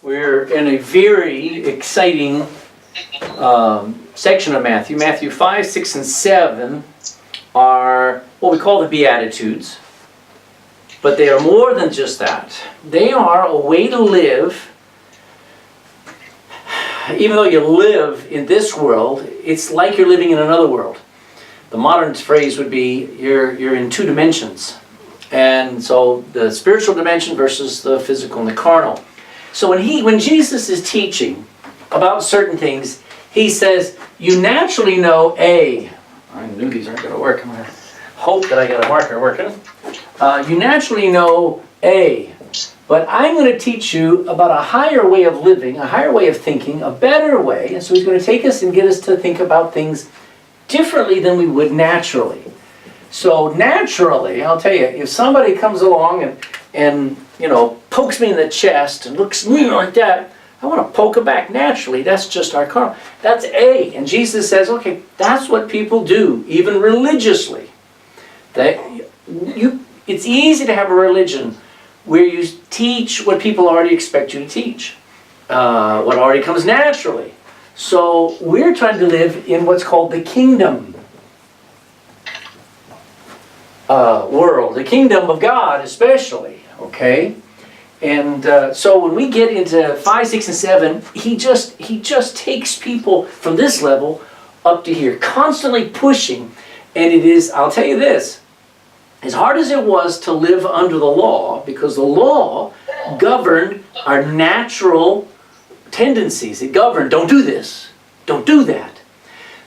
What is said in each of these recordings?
We're in a very exciting section of Matthew. Matthew 5, 6, and 7 are what we call the Beatitudes. But they are more than just that. They are a way to live. Even though you live in this world, it's like you're living in another world. The modern phrase would be you're in two dimensions. And so the spiritual dimension versus the physical and the carnal. So when Jesus is teaching about certain things, he says, you naturally know I knew these aren't going to work. I'm going to hope that I got a marker working. You naturally know but I'm going to teach you about a higher way of living, a higher way of thinking, a better way. And so he's going to take us and get us to think about things differently than we would naturally. So naturally, I'll tell you, if somebody comes along and pokes me in the chest and looks at me like that, I want to poke it back naturally. That's just our karma. That's And Jesus says, okay, that's what people do, even religiously. It's easy to have a religion where you teach what people already expect you to teach, what already comes naturally. So we're trying to live in what's called the kingdom world, the kingdom of God especially, okay? And so when we get into 5, 6, and 7, he just takes people from this level up to here, constantly pushing. And it is, I'll tell you this, as hard as it was to live under the law, because the law governed our natural tendencies. It governed, don't do this, don't do that.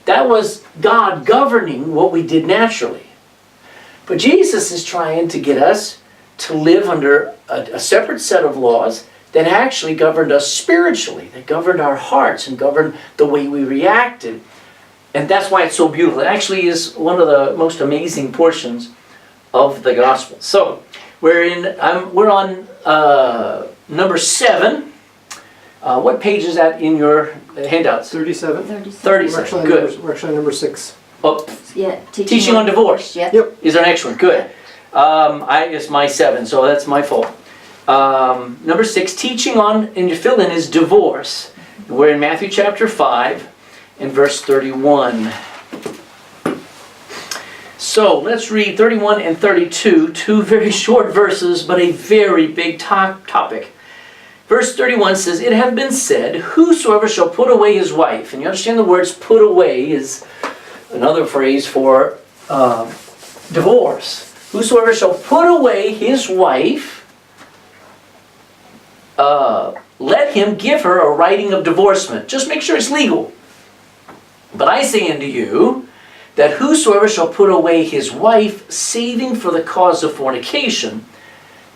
That was God governing what we did naturally. But Jesus is trying to get us to live under a separate set of laws that actually governed us spiritually, that governed our hearts and governed the way we reacted. And that's why it's so beautiful. It actually is one of the most amazing portions of the gospel. So we're on number 7. What page is that in your handouts? 37. 37. Good. We're actually on number 6. Oh, yeah, teaching on divorce. Yep. Yep. Is our next one. Good. It's my 7, so that's my fault. Number 6, teaching on, and your fill-in is divorce. We're in Matthew chapter 5 and verse 31. So let's read 31 and 32, 2 very short verses, but a very big topic. Verse 31 says, it hath been said, whosoever shall put away his wife, and you understand the words put away is another phrase for divorce. Whosoever shall put away his wife, let him give her a writing of divorcement. Just make sure it's legal. But I say unto you, that whosoever shall put away his wife, saving for the cause of fornication,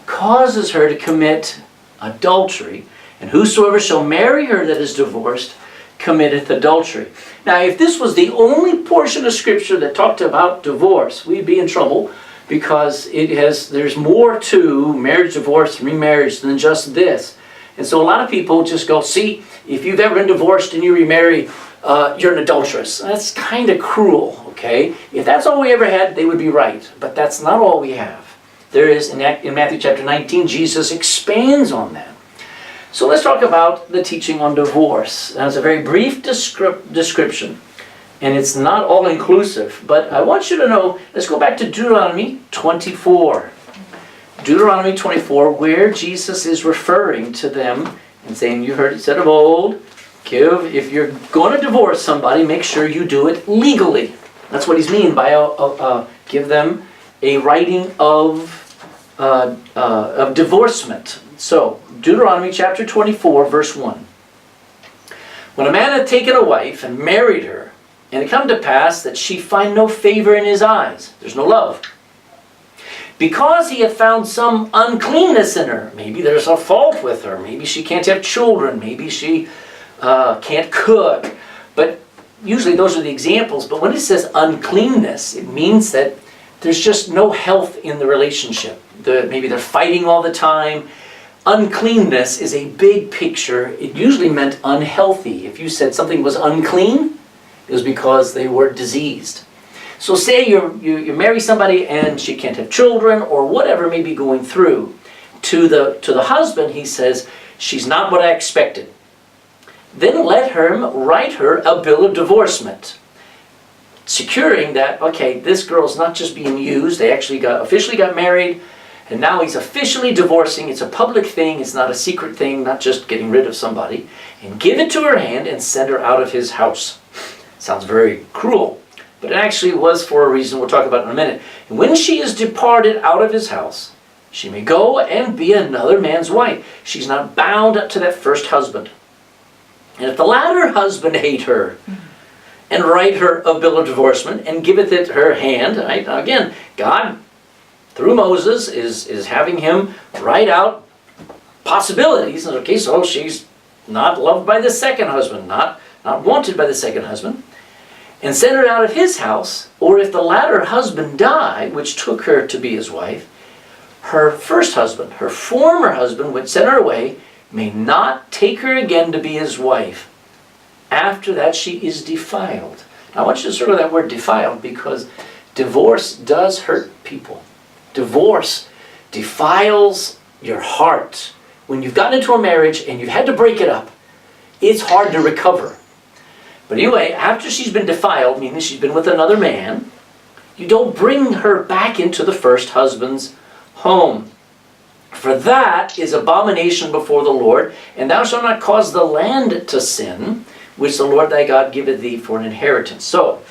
causes her to commit adultery, and whosoever shall marry her that is divorced, committeth adultery. Now, if this was the only portion of Scripture that talked about divorce, we'd be in trouble, because there's more to marriage, divorce, remarriage than just this. And so a lot of people just go, see, if you've ever been divorced and you remarry, you're an adulteress. That's kind of cruel, okay? If that's all we ever had, they would be right. But that's not all we have. There is, in Matthew chapter 19, Jesus expands on that. So let's talk about the teaching on divorce. Now, it's a very brief description, and it's not all-inclusive. But I want you to know, let's go back to Deuteronomy 24. Deuteronomy 24, where Jesus is referring to them and saying, you heard it said of old, if you're going to divorce somebody, make sure you do it legally. That's what he's mean by give them a writing of divorcement. So, Deuteronomy chapter 24, verse 1. When a man hath taken a wife and married her, and it come to pass that she find no favor in his eyes, there's no love, because he hath found some uncleanness in her, maybe there's a fault with her, maybe she can't have children, maybe she can't cook, but usually those are the examples. But when it says uncleanness, it means that there's just no health in the relationship. Maybe they're fighting all the time. Uncleanness is a big picture. It usually meant unhealthy. If you said something was unclean, it was because they were diseased. So say you marry somebody and she can't have children or whatever may be going through. To the husband, he says, She's not what I expected. Then let him write her a bill of divorcement, securing that, okay, this girl's not just being used, they actually officially got married, and now he's officially divorcing. It's a public thing, it's not a secret thing, not just getting rid of somebody. And give it to her hand and send her out of his house. Sounds very cruel, but it actually was for a reason we'll talk about in a minute. And when she is departed out of his house, she may go and be another man's wife. She's not bound to that first husband. And if the latter husband hate her, and write her a bill of divorcement, and giveth it her hand, right? Now again, God, through Moses, is having him write out possibilities. Okay, so she's not loved by the second husband, not wanted by the second husband, and send her out of his house. Or if the latter husband die, which took her to be his wife, her first husband, her former husband, would send her away, may not take her again to be his wife. After that she is defiled. Now I want you to circle that word defiled, because divorce does hurt people. Divorce defiles your heart. When you've gotten into a marriage and you've had to break it up, it's hard to recover. But anyway, after she's been defiled, meaning she's been with another man, you don't bring her back into the first husband's home. For that is abomination before the Lord, and thou shalt not cause the land to sin, which the Lord thy God giveth thee for an inheritance. So,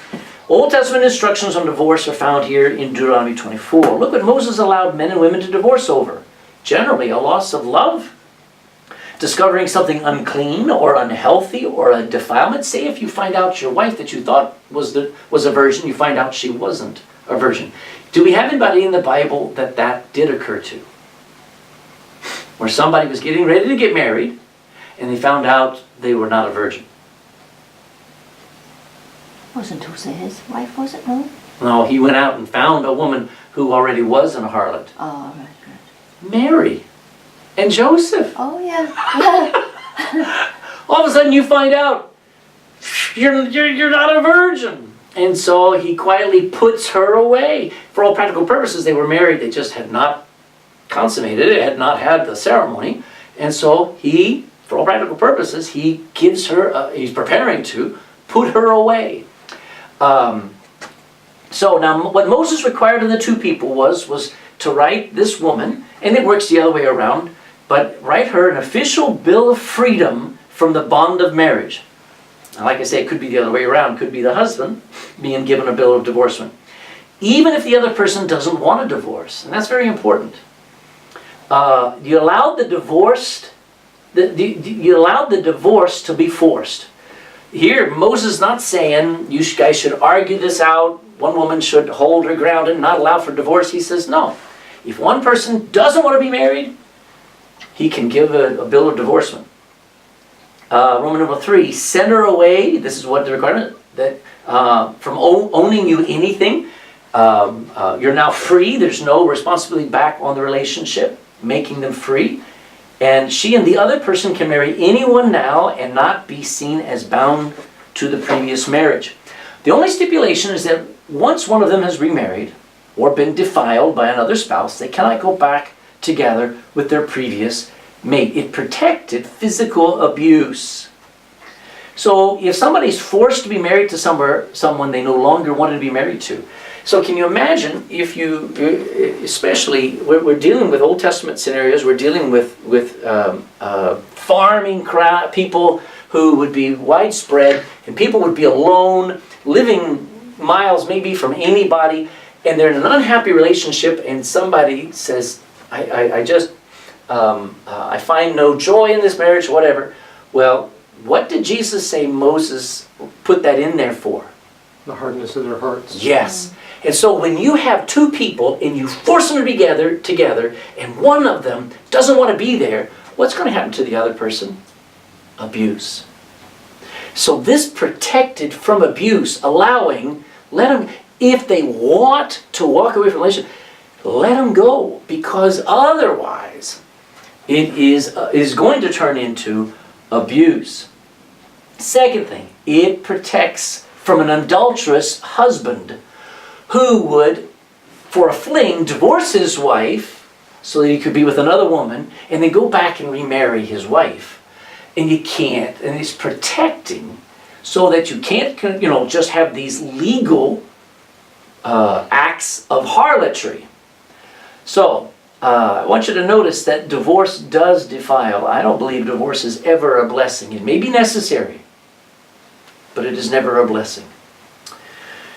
Old Testament instructions on divorce are found here in Deuteronomy 24. Look what Moses allowed men and women to divorce over. Generally, a loss of love, discovering something unclean or unhealthy or a defilement. Say if you find out your wife that you thought was a virgin, you find out she wasn't a virgin. Do we have anybody in the Bible that did occur to? Where somebody was getting ready to get married and they found out they were not a virgin. Wasn't Hosea's wife, was it? No? No, he went out and found a woman who already was an harlot. Oh, right. Mary and Joseph. Oh, yeah. All of a sudden you find out you're not a virgin. And so he quietly puts her away. For all practical purposes, they were married. They just had not consummated it, had not had the ceremony. And so he, for all practical purposes, he gives her, he's preparing to put her away. So now what Moses required of the two people was to write this woman, and it works the other way around, but write her an official bill of freedom from the bond of marriage. Now, like I say, it could be the other way around. It could be the husband being given a bill of divorcement. Even if the other person doesn't want a divorce, and that's very important. You allowed the divorce to be forced. Here, Moses is not saying you guys should argue this out. One woman should hold her ground and not allow for divorce. He says, no. If one person doesn't want to be married, he can give a bill of divorcement. Roman number 3, send her away. This is what the requirement, that from owning you anything, you're now free. There's no responsibility back on the relationship, making them free. And she and the other person can marry anyone now and not be seen as bound to the previous marriage. The only stipulation is that once one of them has remarried or been defiled by another spouse, they cannot go back together with their previous mate. It protected physical abuse. So if somebody's forced to be married to someone they no longer wanted to be married to. So can you imagine if you, especially, we're dealing with Old Testament scenarios, we're dealing with farming people who would be widespread, and people would be alone, living miles maybe from anybody, and they're in an unhappy relationship, and somebody says, I find no joy in this marriage, whatever. Well, what did Jesus say Moses put that in there for? The hardness of their hearts. Yes. And so when you have two people and you force them to be together and one of them doesn't want to be there, what's going to happen to the other person? Abuse. So this protected from abuse, allowing, let them, if they want to walk away from the relationship, let them go, because otherwise it is going to turn into abuse. Second thing, it protects from an adulterous husband who would, for a fling, divorce his wife so that he could be with another woman and then go back and remarry his wife. And you can't. And he's protecting so that you can't, just have these legal acts of harlotry. So, I want you to notice that divorce does defile. I don't believe divorce is ever a blessing. It may be necessary, but it is never a blessing.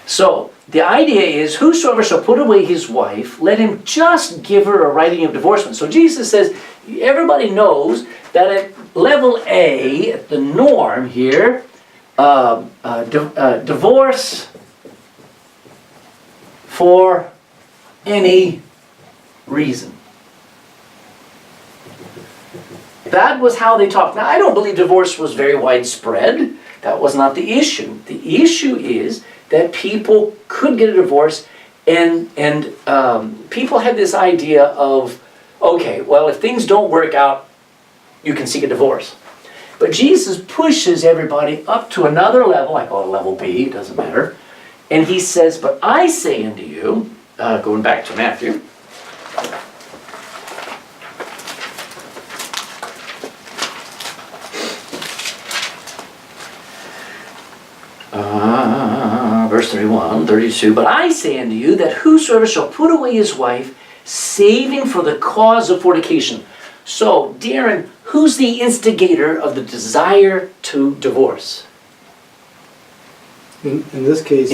So, the idea is, whosoever shall put away his wife, let him just give her a writing of divorcement. So Jesus says, everybody knows that at level A, at the norm here, divorce for any reason. That was how they talked. Now, I don't believe divorce was very widespread. That was not the issue. The issue is that people could get a divorce, and people had this idea of, okay, well, if things don't work out, you can seek a divorce. But Jesus pushes everybody up to another level, I call it level B, it doesn't matter, and he says, but I say unto you, going back to Matthew, verse 31, 32, but I say unto you that whosoever shall put away his wife, saving for the cause of fornication. So, Darren, who's the instigator of the desire to divorce? In this case,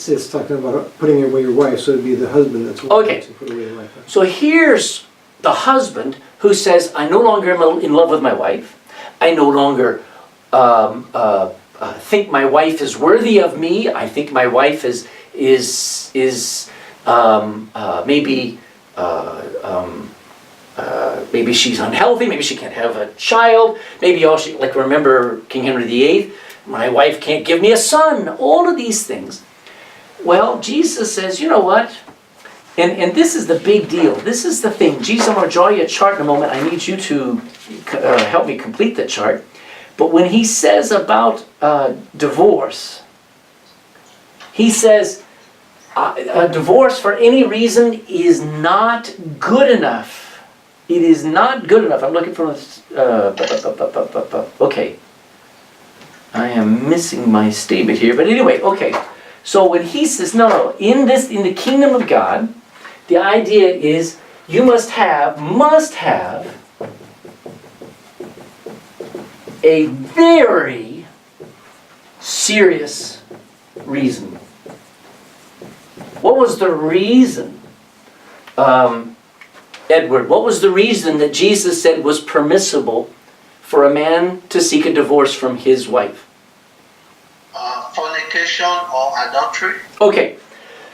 it's talking about putting away your wife, so it'd be the husband that's wanting to put away the wife. So here's the husband who says, I no longer am in love with my wife. I no longer think my wife is worthy of me. I think my wife is maybe she's unhealthy. Maybe she can't have a child. Maybe remember King Henry VIII. My wife can't give me a son. All of these things. Well, Jesus says, you know what? And this is the big deal. This is the thing. Jesus, I'm going to draw you a chart in a moment. I need you to help me complete the chart. But when he says about divorce, he says a divorce for any reason is not good enough. It is not good enough. I'm looking for okay. I am missing my statement here, but anyway, okay. So when he says no, in the kingdom of God, the idea is you must have a very serious reason. What was the reason, Edward? What was the reason that Jesus said was permissible for a man to seek a divorce from his wife? Fornication or adultery. Okay,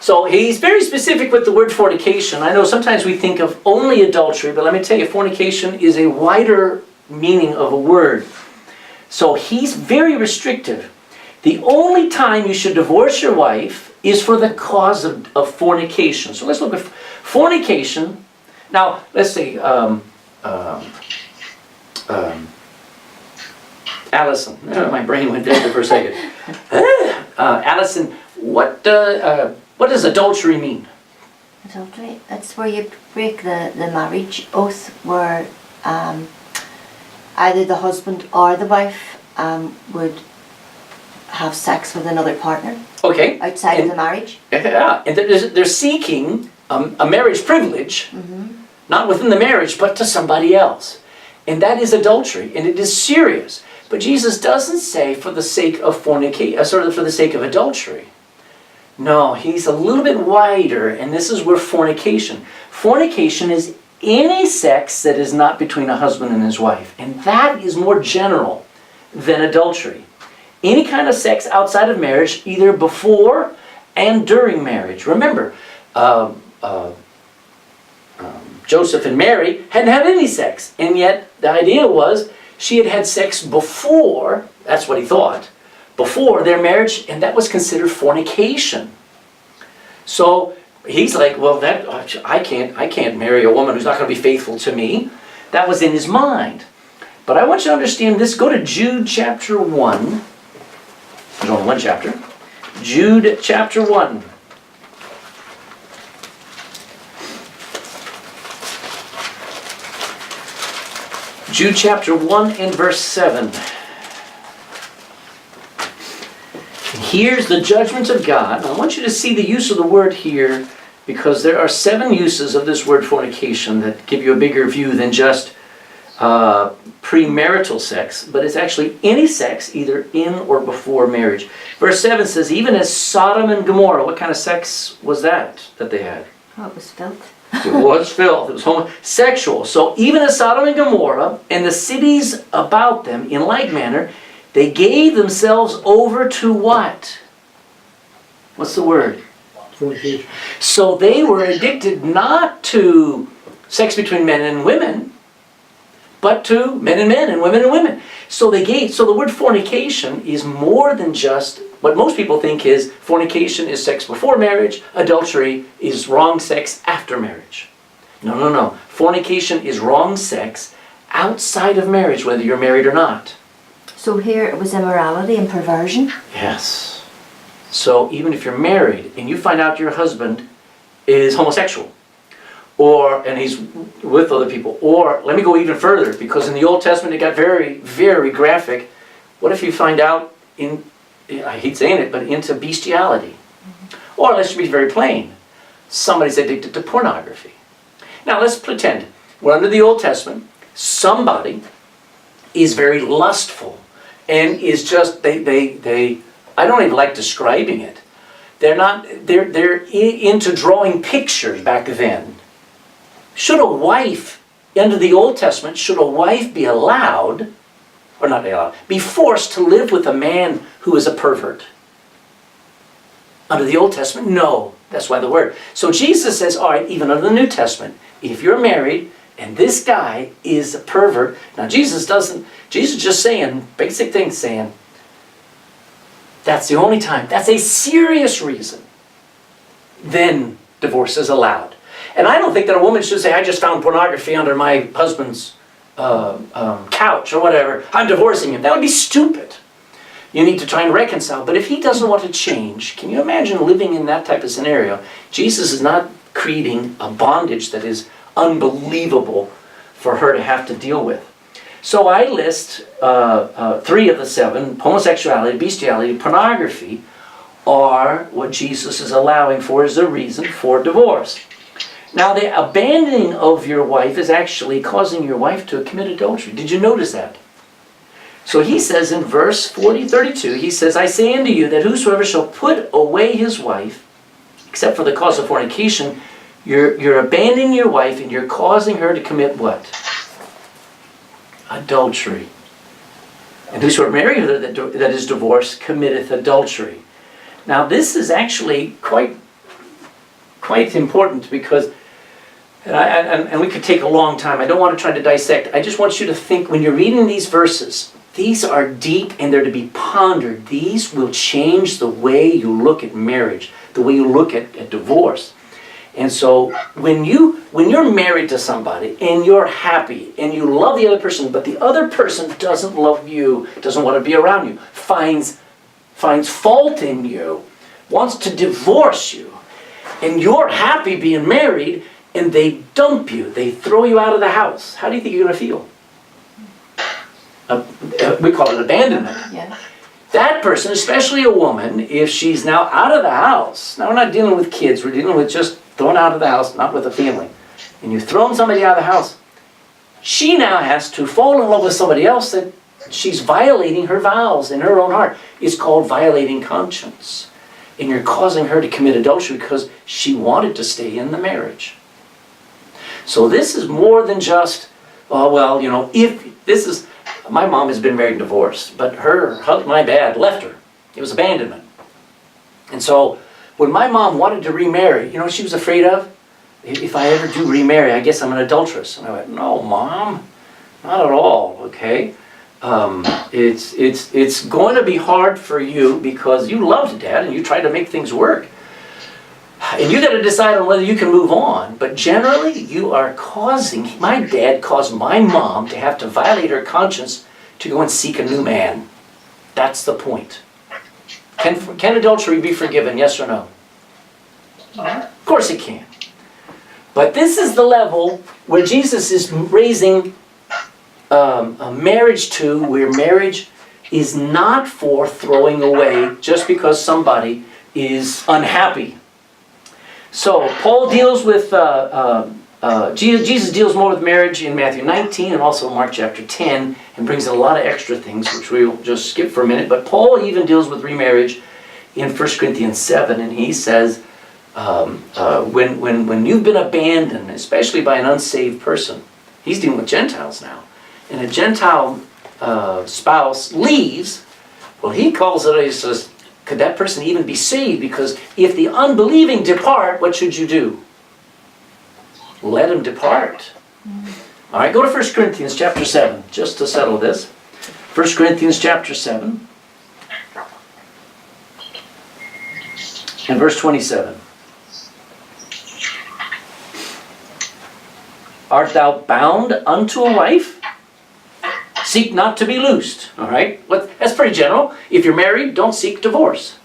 so he's very specific with the word fornication. I know sometimes we think of only adultery, but let me tell you, fornication is a wider meaning of a word. So he's very restrictive. The only time you should divorce your wife is for the cause of fornication. So let's look at fornication. Now, let's say, Allison. My brain went there for a second. Allison, what does adultery mean? Adultery, that's where you break the marriage oath, where either the husband or the wife would have sex with another partner. Okay. Outside of the marriage. Yeah, and they're seeking a marriage privilege, not within the marriage, but to somebody else. And that is adultery, and it is serious. But Jesus doesn't say for the sake of for the sake of adultery. No, he's a little bit wider, and this is where fornication. Fornication is any sex that is not between a husband and his wife. And that is more general than adultery. Any kind of sex outside of marriage, either before and during marriage. Remember, Joseph and Mary hadn't had any sex, and yet the idea was she had had sex before, that's what he thought, before their marriage, and that was considered fornication. So he's like, well, I can't marry a woman who's not going to be faithful to me. That was in his mind. But I want you to understand this. Go to Jude chapter 1. There's only one chapter. Jude chapter 1. Jude chapter 1 and verse 7. Here's the judgment of God. I want you to see the use of the word here, because there are 7 uses of this word fornication that give you a bigger view than just premarital sex, but it's actually any sex either in or before marriage. Verse 7 says, even as Sodom and Gomorrah. What kind of sex was that they had? Oh, it was filth. It was filth. It was homosexual. So even as Sodom and Gomorrah and the cities about them, in like manner, they gave themselves over to what? What's the word? Fornication. So they were addicted not to sex between men and women, but to men and women and women. So the word fornication is more than just what most people think is fornication is sex before marriage, adultery is wrong sex after marriage. No. Fornication is wrong sex outside of marriage, whether you're married or not. So here it was immorality and perversion. Yes. So even if you're married and you find out your husband is homosexual, and he's with other people, or let me go even further, because in the Old Testament it got very, very graphic. What if you find out I hate saying it, but into bestiality? Or let's be very plain, somebody's addicted to pornography. Now let's pretend we're under the Old Testament. Somebody is very lustful and is just, they I don't even like describing it. They're into drawing pictures back then. Should a wife, under the Old Testament, should a wife be allowed, or not allowed, be forced to live with a man who is a pervert? Under the Old Testament, no. That's why the word. So Jesus says, all right, even under the New Testament, if you're married and this guy is a pervert, now Jesus just saying, basic things saying, that's the only time, that's a serious reason, then divorce is allowed. And I don't think that a woman should say, I just found pornography under my husband's couch or whatever, I'm divorcing him. That would be stupid. You need to try and reconcile. But if he doesn't want to change, can you imagine living in that type of scenario? Jesus is not creating a bondage that is unbelievable for her to have to deal with. So I list 3 of the 7, homosexuality, bestiality, pornography, are what Jesus is allowing for as a reason for divorce. Now, the abandoning of your wife is actually causing your wife to commit adultery. Did you notice that? So he says in verse 32, he says, I say unto you that whosoever shall put away his wife, except for the cause of fornication, you're abandoning your wife and you're causing her to commit what? Adultery. And whosoever married her that is divorced committeth adultery. Now this is actually quite important, because and we could take a long time. I don't want to try to dissect. I just want you to think, when you're reading these verses, these are deep and they're to be pondered. These will change the way you look at marriage, the way you look at divorce. And so when you're married to somebody and you're happy and you love the other person, but the other person doesn't love you, doesn't want to be around you, finds fault in you, wants to divorce you, and you're happy being married, and they dump you, they throw you out of the house, how do you think you're going to feel? We call it abandonment. Yeah. That person, especially a woman, if she's now out of the house, now we're not dealing with kids, we're dealing with just thrown out of the house, not with a family, and you've thrown somebody out of the house, she now has to fall in love with somebody else that she's violating her vows in her own heart. It's called violating conscience. And you're causing her to commit adultery because she wanted to stay in the marriage. So this is more than just, if this is, my mom has been married and divorced, but my dad left her. It was abandonment. And so when my mom wanted to remarry, you know what she was afraid of? If I ever do remarry, I guess I'm an adulteress. And I went, no, Mom, not at all, okay? It's going to be hard for you because you loved Dad and you tried to make things work. And you got to decide on whether you can move on. But generally, you are my dad caused my mom to have to violate her conscience to go and seek a new man. That's the point. Can adultery be forgiven, yes or no? Of course it can. But this is the level where Jesus is raising a marriage too, where marriage is not for throwing away just because somebody is unhappy. So Paul deals with, Jesus deals more with marriage in Matthew 19 and also Mark chapter 10 and brings in a lot of extra things, which we'll just skip for a minute. But Paul even deals with remarriage in 1 Corinthians 7, and he says, when you've been abandoned, especially by an unsaved person, he's dealing with Gentiles now, and a Gentile spouse leaves, well, he calls it, he says, could that person even be saved? Because if the unbelieving depart, what should you do? Let him depart. All right, go to 1 Corinthians chapter 7, just to settle this. 1 Corinthians chapter 7, and verse 27. Art thou bound unto a wife? Seek not to be loosed. All right? That's pretty general. If you're married, don't seek divorce.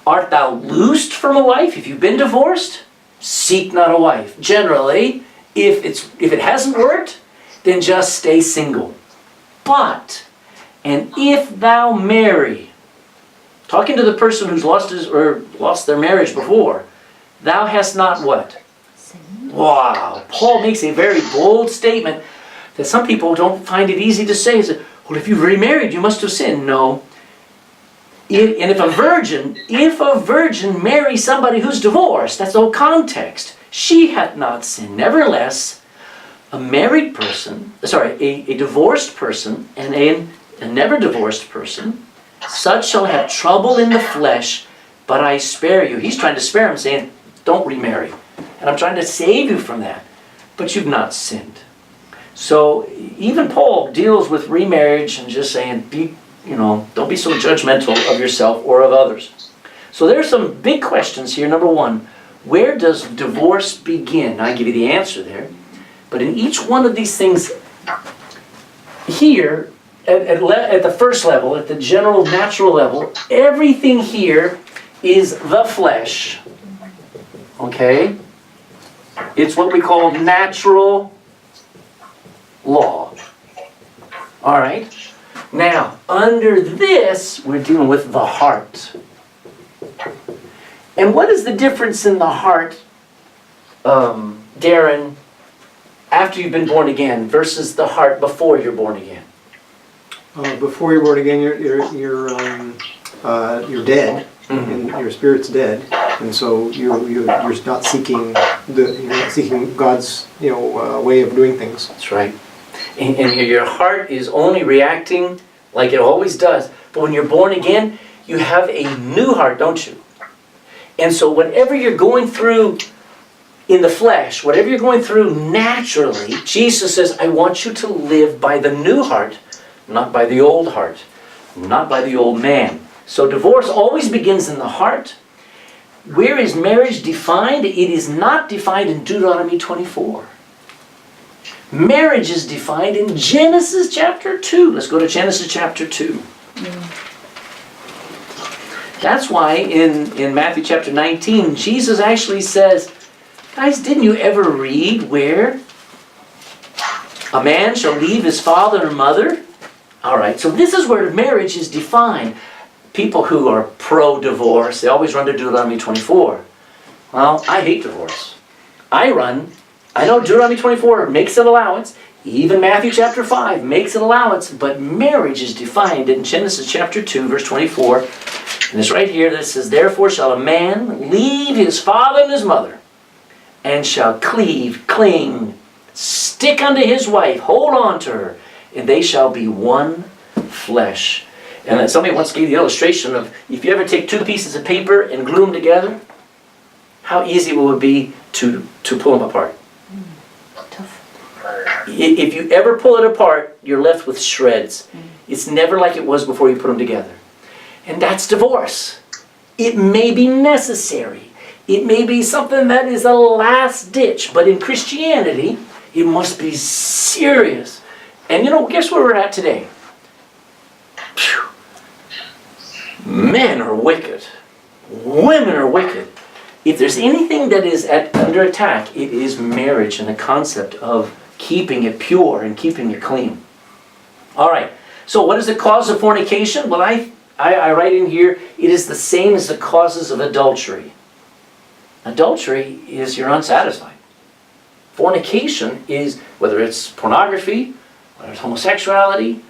Art thou loosed from a wife? If you've been divorced, seek not a wife. Generally, if it hasn't worked, then just stay single. But, and if thou marry, talking to the person who's lost their marriage before, thou hast not what? Wow. Paul makes a very bold statement that some people don't find it easy to say. Is, well, if you've remarried, you must have sinned. No. And if a virgin marries somebody who's divorced, that's the whole context. She hath not sinned. Nevertheless, a married person, a divorced person and a never divorced person, such shall have trouble in the flesh, but I spare you. He's trying to spare him, saying, don't remarry. And I'm trying to save you from that. But you've not sinned. So even Paul deals with remarriage and just saying, don't be so judgmental of yourself or of others. So there's some big questions here. Number one, where does divorce begin? I give you the answer there. But in each one of these things here, at the first level, at the general natural level, everything here is the flesh. Okay? It's what we call natural law. All right? Now, under this, we're dealing with the heart. And what is the difference in the heart, Darren, after you've been born again versus the heart before you're born again? Before you're born again, you're dead, and your spirit's dead, and so you're not seeking God's way of doing things. That's right. And your heart is only reacting like it always does. But when you're born again, you have a new heart, don't you? And so whatever you're going through in the flesh, whatever you're going through naturally, Jesus says, I want you to live by the new heart, not by the old heart, not by the old man. So divorce always begins in the heart. Where is marriage defined? It is not defined in Deuteronomy 24. Marriage is defined in Genesis chapter 2. Let's go to Genesis chapter 2. That's why in Matthew chapter 19, Jesus actually says, guys, didn't you ever read where a man shall leave his father and mother? All right, so this is where marriage is defined. People who are pro-divorce, they always run to Deuteronomy 24. Well, I hate divorce. I know Deuteronomy 24 makes an allowance. Even Matthew chapter 5 makes an allowance. But marriage is defined in Genesis chapter 2, verse 24. And it's right here that says, therefore shall a man leave his father and his mother, and shall cling, stick unto his wife, hold on to her, and they shall be one flesh. And then somebody once gave the illustration of, if you ever take two pieces of paper and glue them together, how easy will it be to pull them apart? If you ever pull it apart, you're left with shreds. It's never like it was before you put them together. And that's divorce. It may be necessary. It may be something that is a last ditch. But in Christianity, it must be serious. And guess where we're at today? Phew. Men are wicked. Women are wicked. If there's anything that is under attack, it is marriage and the concept of keeping it pure and keeping it clean. All right, so what is the cause of fornication? Well, I write in here, it is the same as the causes of adultery. Adultery is you're unsatisfied. Fornication is, whether it's pornography, whether it's homosexuality,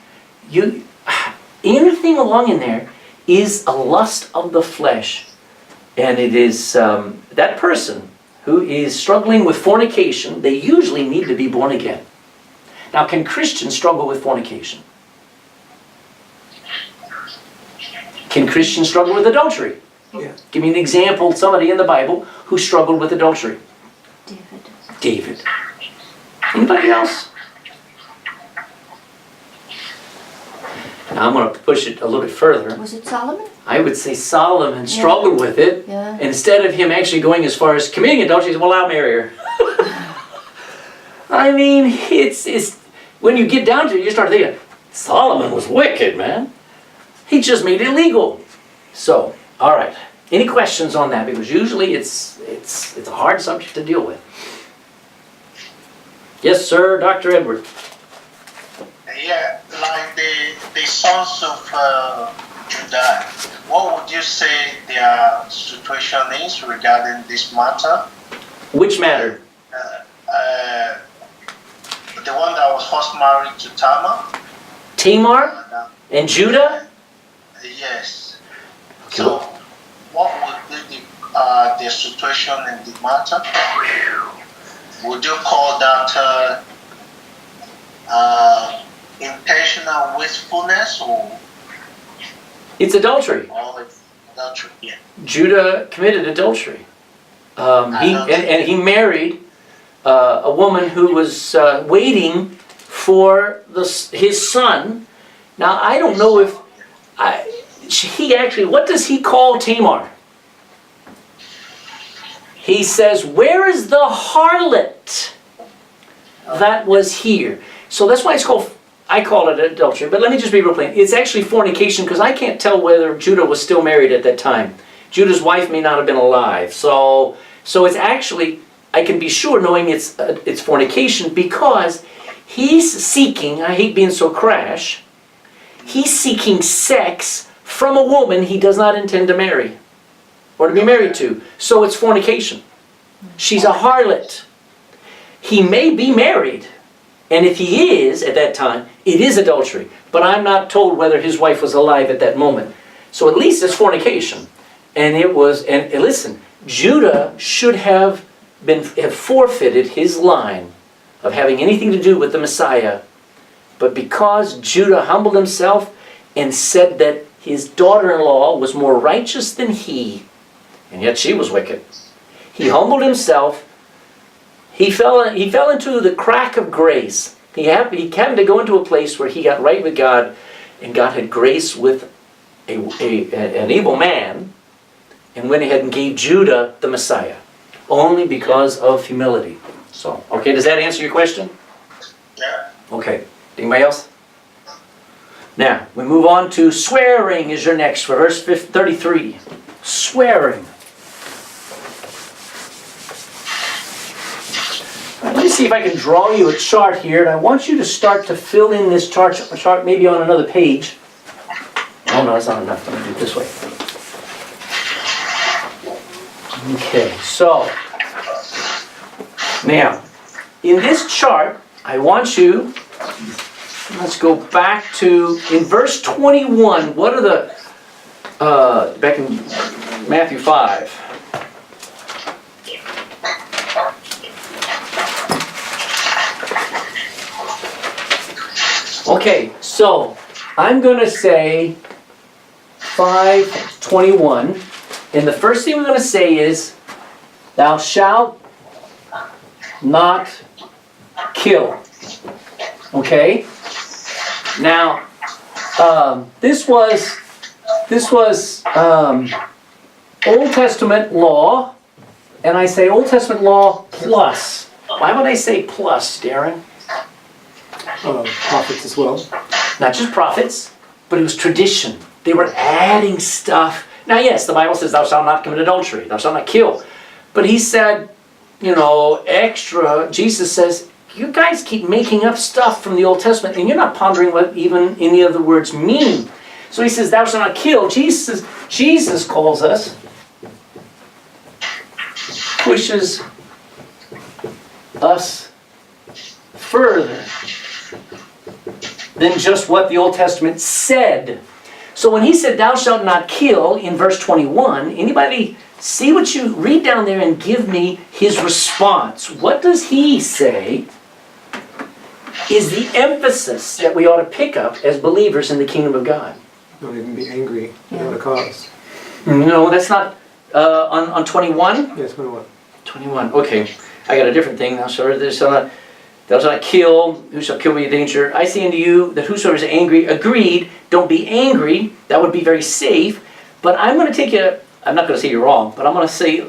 anything along in there is a lust of the flesh. And it is that person who is struggling with fornication, they usually need to be born again. Now, can Christians struggle with fornication? Can Christians struggle with adultery? Yeah. Give me an example, somebody in the Bible who struggled with adultery. David. Anybody else? Now I'm going to push it a little bit further. Was it Solomon? I would say Solomon struggled with it. Yeah. Instead of him actually going as far as committing adultery, he said, well, I'll marry her. I mean, it's when you get down to it, you start thinking, Solomon was wicked, man. He just made it illegal. So, all right. Any questions on that? Because usually it's a hard subject to deal with. Yes, sir, Dr. Edward. Yeah, like the sons of Judah, what would you say their situation is regarding this matter? Which matter? The one that was first married to Tamar? Tamar and Judah? Yes. Okay. So, what would be their situation in the matter? Would you call that intentional wastefulness or It's adultery. it's adultery? Yeah. Judah committed adultery. He married a woman who was waiting for his son. Now, I don't know if what does he call Tamar? He says, where is the harlot that was here? So that's why I call it adultery. But let me just be real plain. It's actually fornication because I can't tell whether Judah was still married at that time. Judah's wife may not have been alive. So it's actually, I can be sure knowing it's fornication because he's seeking, I hate being so crash, he's seeking sex from a woman he does not intend to marry or to be married to. So it's fornication. She's a harlot. He may be married, and if he is at that time, it is adultery. But I'm not told whether his wife was alive at that moment. So at least it's fornication. And listen, Judah should have forfeited his line of having anything to do with the Messiah. But because Judah humbled himself and said that his daughter-in-law was more righteous than he, and yet she was wicked, he humbled himself. He fell into the crack of grace. He happened to go into a place where he got right with God, and God had grace with an evil man, and went ahead and gave Judah the Messiah, only because of humility. So, okay, does that answer your question? Yeah. Okay. Anybody else? Now, we move on to swearing is your next for verse 33. Swearing. Let me see if I can draw you a chart here, and I want you to start to fill in this chart maybe on another page. Oh no, that's not enough. Let me do it this way. Okay, so now in this chart, I want you, let's go back to, in verse 21, what are the, back in Matthew 5. Okay, so I'm going to say 5:21, and the first thing we're going to say is, thou shalt not kill. Okay? Now, this was Old Testament law, and I say Old Testament law plus. Why would I say plus, Darren? Prophets as well. Not just prophets, but it was tradition. They were adding stuff. Now, yes, the Bible says, thou shalt not commit adultery, thou shalt not kill. But he said, extra, Jesus says, you guys keep making up stuff from the Old Testament and you're not pondering what even any of the words mean. So he says, thou shalt not kill. Jesus calls us, pushes us further than just what the Old Testament said. So when he said, thou shalt not kill, in verse 21, anybody see what you read down there and give me his response? What does he say is the emphasis that we ought to pick up as believers in the kingdom of God? Don't even be angry without a cause. No, that's not on 21? Yes, 21. 21, okay. I got a different thing now. Sorry, thou shalt not kill. Who shall kill me in danger? I say unto you that whosoever is angry, agreed, don't be angry. That would be very safe. But I'm going to take you, I'm not going to say you're wrong, but I'm going to say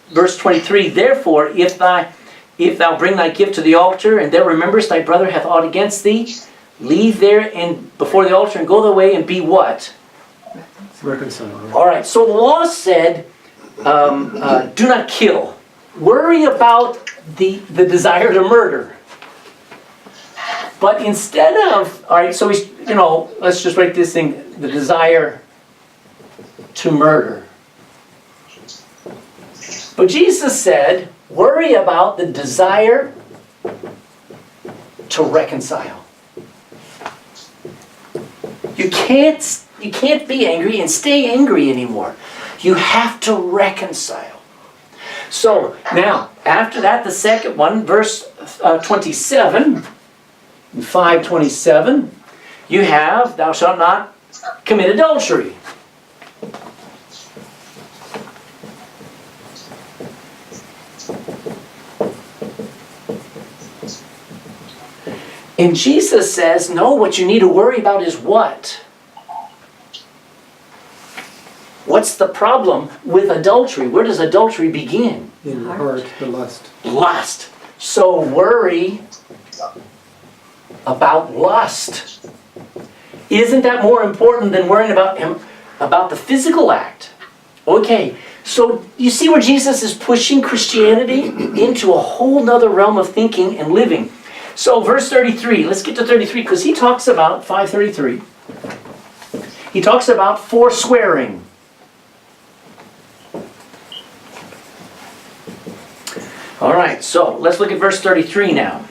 verse 23, therefore, if thou bring thy gift to the altar, and there rememberest thy brother hath aught against thee, leave there and before the altar and go thy way and be what? Reconcile. All right, so the law said, do not kill. Worry about the desire to murder. But instead of, all right, so he's, let's just write this thing, the desire to murder. But Jesus said, worry about the desire to reconcile. You can't be angry and stay angry anymore. You have to reconcile. So now, after that, the second one, verse 27, 5:27, you have, thou shalt not commit adultery. And Jesus says, no, what you need to worry about is what? What's the problem with adultery? Where does adultery begin? In the heart, the lust. Lust. So worry about lust. Isn't that more important than worrying about the physical act? Okay, so you see where Jesus is pushing Christianity into a whole nother realm of thinking and living. So verse 33, let's get to 33, because he talks about, 5:33, he talks about forswearing. All right, so let's look at verse 33 now.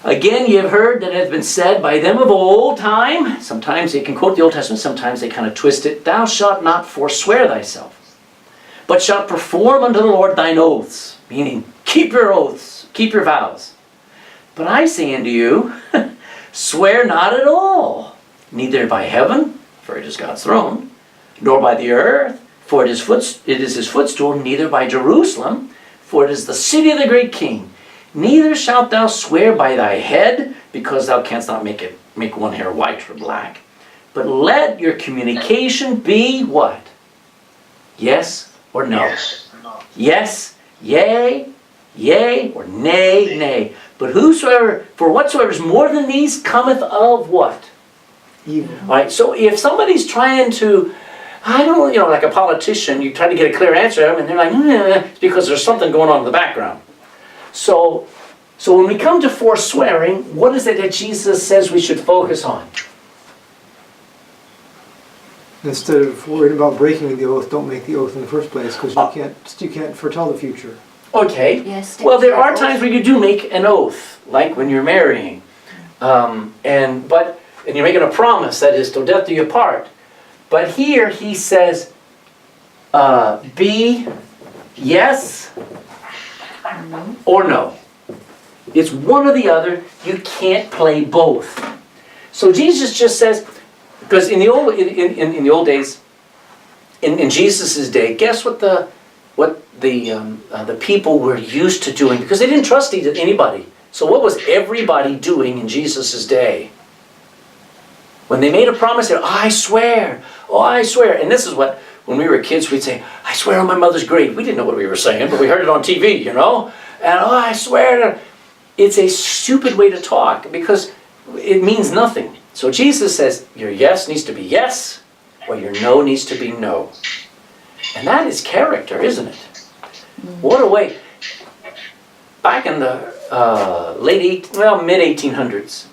Again, ye have heard that it hath been said by them of old time, sometimes they can quote the Old Testament, sometimes they kind of twist it, thou shalt not forswear thyself, but shalt perform unto the Lord thine oaths, meaning keep your oaths. Keep your vows. But I say unto you, swear not at all, neither by heaven, for it is God's throne, nor by the earth, for it is his footstool, neither by Jerusalem, for it is the city of the great king. Neither shalt thou swear by thy head, because thou canst not make one hair white or black. But let your communication be what? Yes or no? Yes, no. Yes, yea, yea, or nay, nay. But for whatsoever is more than these cometh of what? Evil. All right, so if somebody's trying to, like a politician, you try to get a clear answer to them, and they're like, it's because there's something going on in the background. So when we come to forswearing, what is it that Jesus says we should focus on? Instead of worrying about breaking the oath, don't make the oath in the first place, because you can't foretell the future. Okay. Yes, Well, there are oath. times where you do make an oath, like when you're marrying, and you're making a promise, that is, till death do you part. But here he says, be yes or no. It's one or the other. You can't play both. So Jesus just says, because in the old days, in Jesus' day, guess what the people were used to doing, because they didn't trust anybody. So what was everybody doing in Jesus' day? When they made a promise, they said, I swear, oh, I swear. And this is what, when we were kids, we'd say, I swear on my mother's grave. We didn't know what we were saying, but we heard it on TV, And, oh, I swear. It's a stupid way to talk, because it means nothing. So Jesus says, your yes needs to be yes, or your no needs to be no. And that is character, isn't it? What a way. back in the mid-1800s,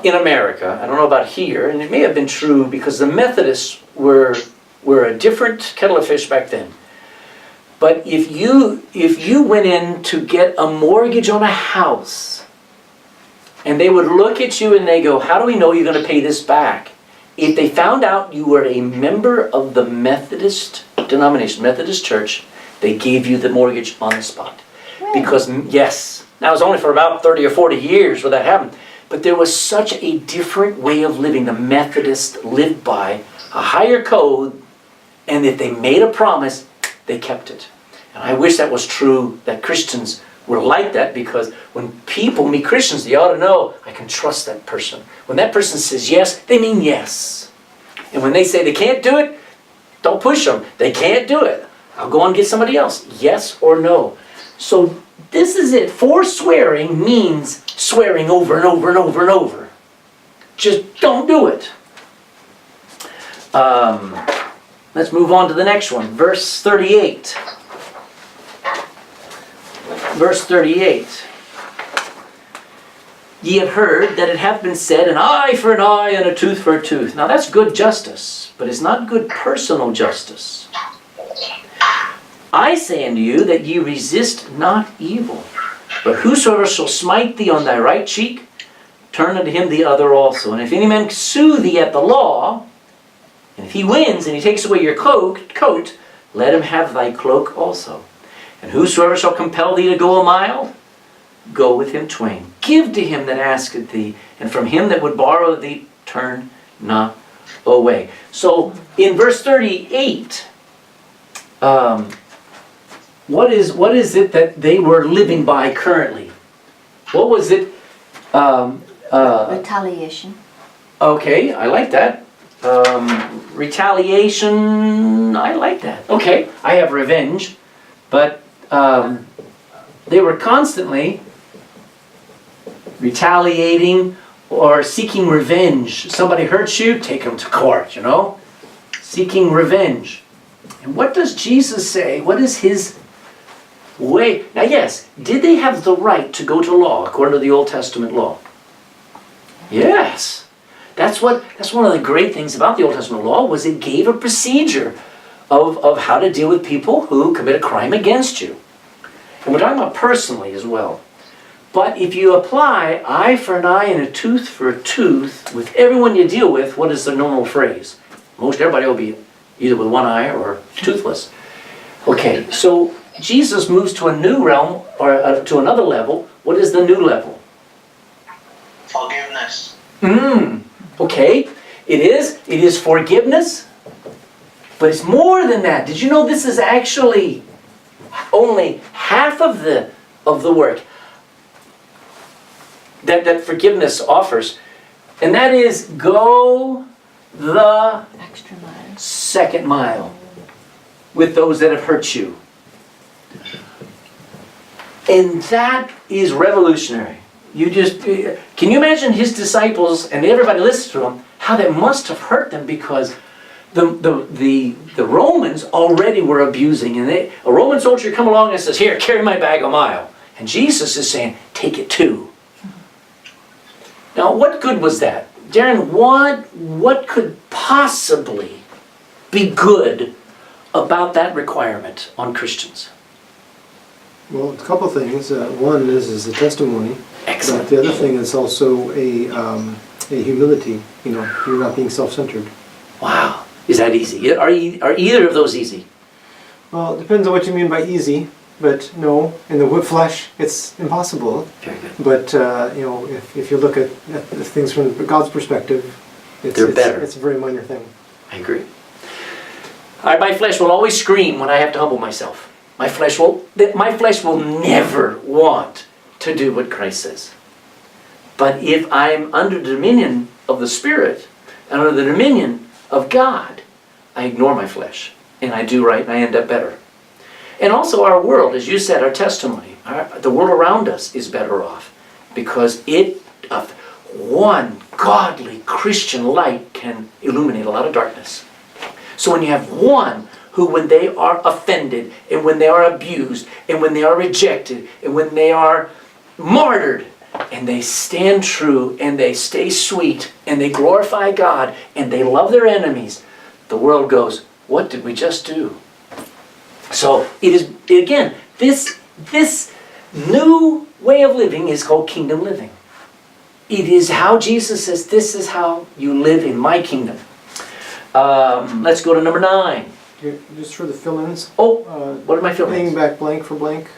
in America, I don't know about here, and it may have been true because the Methodists were a different kettle of fish back then. But if you went in to get a mortgage on a house, and they would look at you and they go, how do we know you're going to pay this back? If they found out you were a member of the Methodist denomination, Methodist Church, they gave you the mortgage on the spot. Really? Because, yes, that was only for about 30 or 40 years where that happened. But there was such a different way of living. The Methodists lived by a higher code, and if they made a promise, they kept it. And I wish that was true, that Christians were like that, because when people meet Christians, they ought to know, I can trust that person. When that person says yes, they mean yes. And when they say they can't do it, don't push them. They can't do it. I'll go and get somebody else. Yes or no. So this is it. Forswearing means swearing over and over and over and over. Just don't do it. Let's move on to the next one. Verse 38. Verse 38. Ye have heard that it hath been said, an eye for an eye and a tooth for a tooth. Now that's good justice, but it's not good personal justice. I say unto you that ye resist not evil. But whosoever shall smite thee on thy right cheek, turn unto him the other also. And if any man sue thee at the law, and if he wins and he takes away your coat, let him have thy cloak also. And whosoever shall compel thee to go a mile, go with him twain. Give to him that asketh thee, and from him that would borrow thee, turn not away. So in verse 38, what is it that they were living by currently? What was it? Retaliation. Okay, I like that. Retaliation, I like that. Okay, I have revenge, but they were constantly retaliating or seeking revenge. Somebody hurts you, take them to court, you know? Seeking revenge. And what does Jesus say? What is his way? Now yes, did they have the right to go to law according to the Old Testament law? Yes. That's one of the great things about the Old Testament law, was it gave a procedure of how to deal with people who commit a crime against you. And we're talking about personally as well. But if you apply eye for an eye and a tooth for a tooth with everyone you deal with, what is the normal phrase? Most everybody will be either with one eye or toothless. Okay, so Jesus moves to a new realm, or to another level. What is the new level? Forgiveness. Okay, it is forgiveness, but it's more than that. Did you know this is actually only half of the work that forgiveness offers? And that is, go the Extra mile. second mile with those that have hurt you. And that is revolutionary. Can you imagine his disciples and everybody listens to him, how that must have hurt them, because the Romans already were abusing, and a Roman soldier come along and says, here, carry my bag a mile. And Jesus is saying, take it 2. Now, what good was that? Darren, what could possibly be good about that requirement on Christians? Well, a couple things. One is the testimony. Excellent. But the other thing is also a humility. You know, you're not being self-centered. Wow. Is that easy? Are either of those easy? Well, it depends on what you mean by easy. But no, in the flesh, it's impossible. Very good. But you know, if you look at things from God's perspective, They're better. It's a very minor thing. I agree. My flesh will always scream when I have to humble myself. My flesh will never want to do what Christ says. But if I'm under the dominion of the Spirit and under the dominion of God, I ignore my flesh and I do right and I end up better. And also our world, as you said, our testimony, the world around us is better off, because one godly Christian light can illuminate a lot of darkness. So when you have one who, when they are offended, and when they are abused, and when they are rejected, and when they are martyred, and they stand true, and they stay sweet, and they glorify God, and they love their enemies, the world goes, what did we just do? So it is, again, this new way of living is called kingdom living. It is how Jesus says, this is how you live in my kingdom. Let's go to number 9. Just for the fill-ins. Oh, what am I filling? Paying back blank for blank.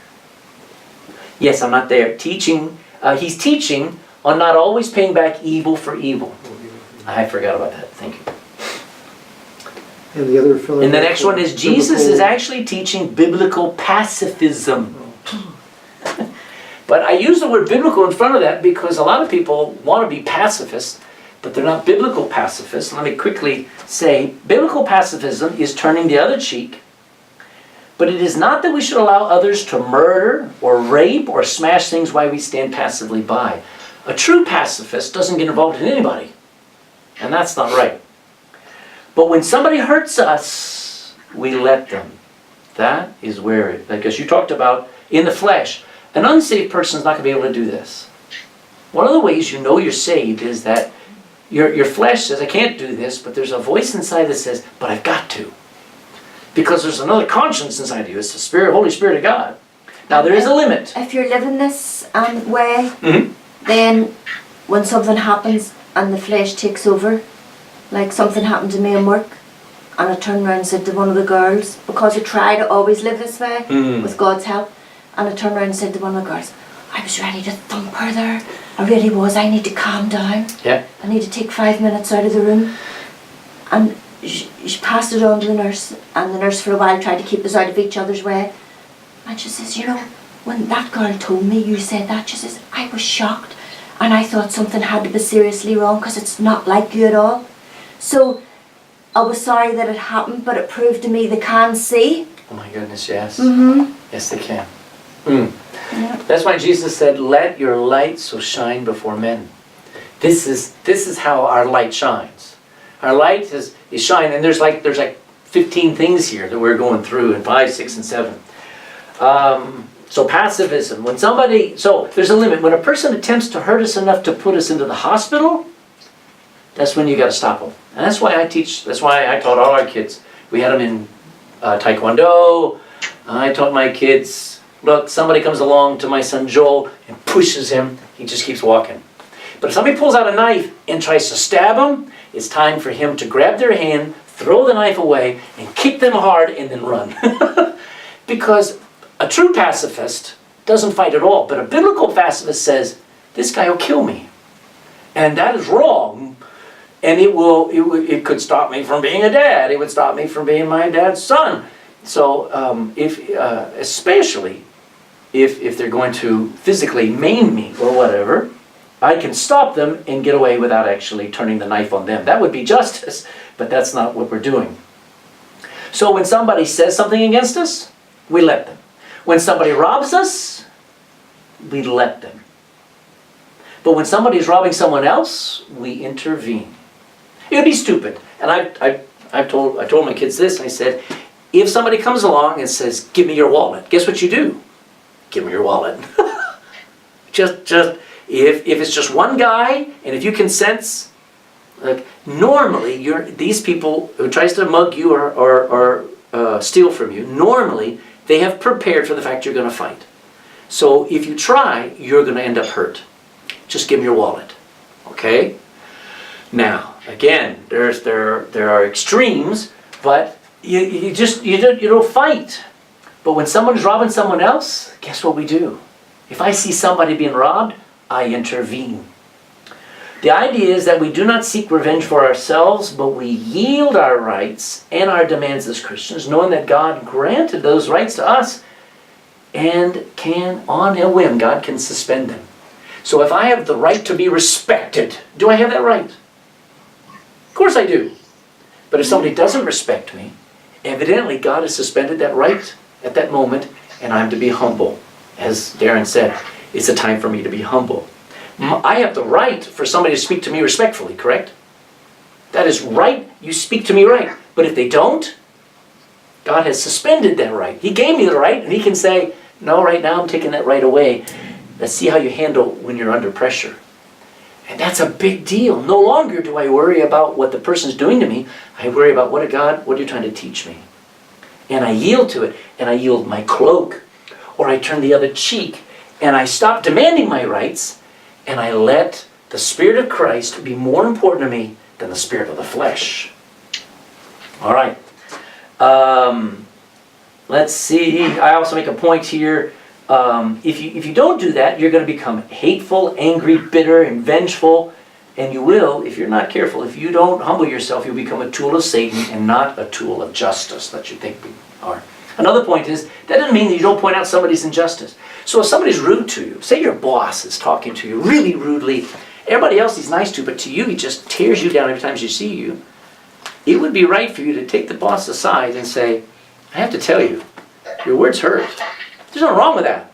Yes, I'm not there. Teaching, he's teaching on not always paying back evil for evil. I forgot about that. Thank you. And the other fill-in. And the next one is Jesus is actually teaching biblical pacifism. But I use the word biblical in front of that because a lot of people want to be pacifists, but they're not biblical pacifists. Let me quickly say, biblical pacifism is turning the other cheek, but it is not that we should allow others to murder or rape or smash things while we stand passively by. A true pacifist doesn't get involved in anybody, and that's not right. But when somebody hurts us, we let them. That is where it, because you talked about in the flesh, an unsaved person is not going to be able to do this. One of the ways you know you're saved is that your flesh says, I can't do this, but there's a voice inside that says, but I've got to. Because there's another conscience inside of you. It's the Spirit, Holy Spirit of God. Now there is a limit. If you're living this way, Mm-hmm. then when something happens and the flesh takes over, like something happened to me in work, and I turned around and said to one of the girls, because I try to always live this way, with God's help, and I turned around and said to one of the girls, I was ready to thump her there. I really was. I need to calm down. Yeah. I need to take 5 minutes out of the room. And she passed it on to the nurse, and the nurse for a while tried to keep us out of each other's way. And she says, you know, when that girl told me you said that, she says, I was shocked. And I thought something had to be seriously wrong because it's not like you at all. So I was sorry that it happened, but it proved to me they can see. Oh my goodness, yes. Mm-hmm. Yes, they can. Yeah. That's why Jesus said, let your light so shine before men. This is how our light shines. Our light is shining, and there's like 15 things here that we're going through in 5, 6, and 7. So pacifism, when somebody, so there's a limit. When a person attempts to hurt us enough to put us into the hospital, that's when you got to stop them. And that's why I teach, that's why I taught all our kids. We had them in Taekwondo. I taught my kids, look, somebody comes along to my son Joel and pushes him, he just keeps walking. But if somebody pulls out a knife and tries to stab him, it's time for him to grab their hand, throw the knife away, and kick them hard and then run. Because a true pacifist doesn't fight at all, but a biblical pacifist says, this guy will kill me. And that is wrong. And it could stop me from being a dad. It would stop me from being my dad's son. So especially if they're going to physically maim me or whatever, I can stop them and get away without actually turning the knife on them. That would be justice, but that's not what we're doing. So when somebody says something against us, we let them. When somebody robs us, we let them. But when somebody's robbing someone else, we intervene. It would be stupid. And I told my kids this, I said, if somebody comes along and says, give me your wallet, guess what you do? Give me your wallet. just if it's just one guy, and if you can sense, like normally these people who tries to mug you or steal from you, normally they have prepared for the fact you're going to fight. So if you try, you're going to end up hurt. Just give me your wallet, okay? Now, again, there are extremes, but you don't fight. But when someone's robbing someone else, guess what we do? If I see somebody being robbed, I intervene. The idea is that we do not seek revenge for ourselves, but we yield our rights and our demands as Christians, knowing that God granted those rights to us and can, on a whim, God can suspend them. So if I have the right to be respected, do I have that right? Of course I do. But if somebody doesn't respect me, evidently God has suspended that right at that moment, and I'm to be humble. As Darren said, it's a time for me to be humble. I have the right for somebody to speak to me respectfully, correct? That is right. You speak to me right. But if they don't, God has suspended that right. He gave me the right, and he can say, no, right now I'm taking that right away. Let's see how you handle when you're under pressure. And that's a big deal. No longer do I worry about what the person's doing to me. I worry about, what are you trying to teach me? And I yield to it, and I yield my cloak, or I turn the other cheek, and I stop demanding my rights, and I let the Spirit of Christ be more important to me than the spirit of the flesh. All right. Let's see. I also make a point here. If you don't do that, you're going to become hateful, angry, bitter, and vengeful. And you will, if you're not careful, if you don't humble yourself, you'll become a tool of Satan and not a tool of justice that you think we are. Another point is, that doesn't mean that you don't point out somebody's injustice. So if somebody's rude to you, say your boss is talking to you really rudely, everybody else he's nice to, but to you he just tears you down every time he see you, it would be right for you to take the boss aside and say, I have to tell you, your words hurt. There's nothing wrong with that.